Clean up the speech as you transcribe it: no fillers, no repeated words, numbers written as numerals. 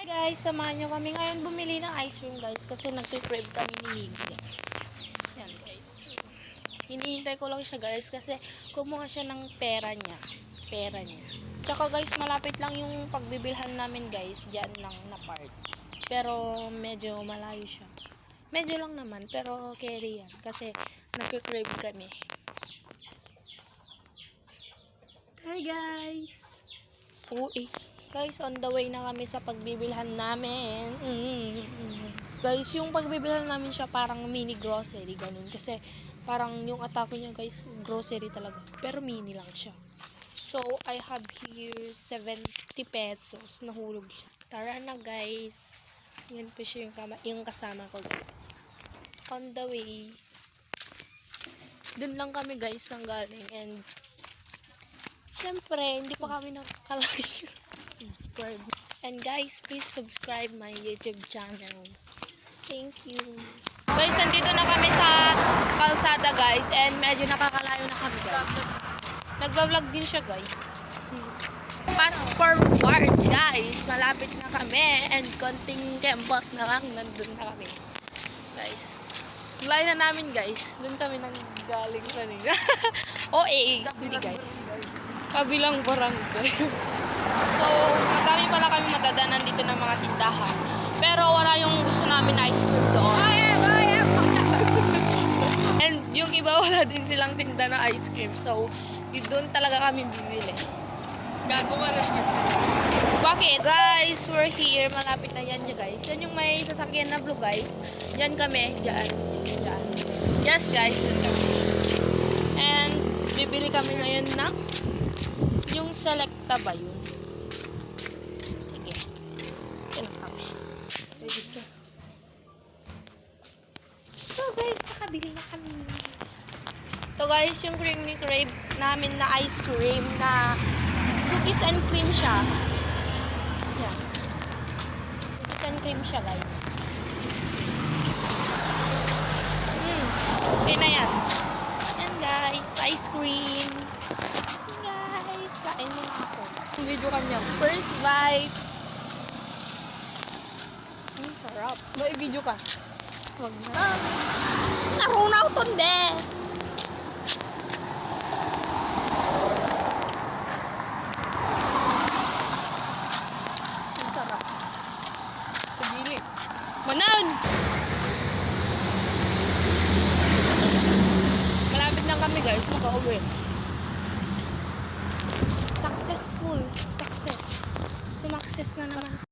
Guys, samahan nyo kami ngayon bumili ng ice cream guys kasi nag-crave kami ni Miggy. Yan guys. Hinihintay ko lang siya guys kasi kumuha siya ng pera niya. Tsaka guys, malapit lang yung pagbibilhan namin guys. Diyan lang na part. Pero medyo malayo siya. Medyo lang naman pero carry yan kasi nag-crave kami. Hi guys. Guys, on the way na kami sa pagbibilhan namin. Guys, yung pagbibilhan namin siya parang mini grocery, ganun. Kasi parang yung atake niya guys, grocery talaga. Pero mini lang siya. So, I have here 70 pesos. Nahulog siya. Tara na guys. Yan po siya yung kasama ko guys. On the way. Dun lang kami guys nang galing. And syempre, hindi pa kami nakakalayo. Subscribe. And guys, please subscribe my YouTube channel. Thank you. Guys, nandito na kami sa kalsada guys. And medyo nakakalayo na kami guys. Nagbablog din siya guys. Fast forward guys. Malapit na kami. And konting kembot na lang. Nandun na kami. Guys. Layo na namin guys. Doon kami nanggaling kanina. Hindi guys. Kabilang barangay. So, madami pala kami madadanan dito ng mga tindahan. Pero wala yung gusto namin na ice cream doon. And yung iba wala din silang tinda na ice cream. So, doon talaga kami bibili. Gagawa na siya. Bakit? Guys, we're here. Malapit na yan guys. Yan yung may sasakyan na blue guys. Yan kami. Diyan. Yes guys, dun kami. And bibili kami ngayon ng yung Selecta ba yun? Sige. Yan kami. So guys, nakabili na kami. So guys, yung creamy crave namin na ice cream na cookies and cream siya. Yan. Cookies and cream siya guys. Okay na yan. Yan guys, ice cream. Guys, kain mo na ako. Yung video kanya. First bite. Sarap. May video ka. Wag na. Narunaw to, be. Ang sarap. Pagili. Manan! Malapit lang kami guys. Maka-uwi. Successful. Success na naman.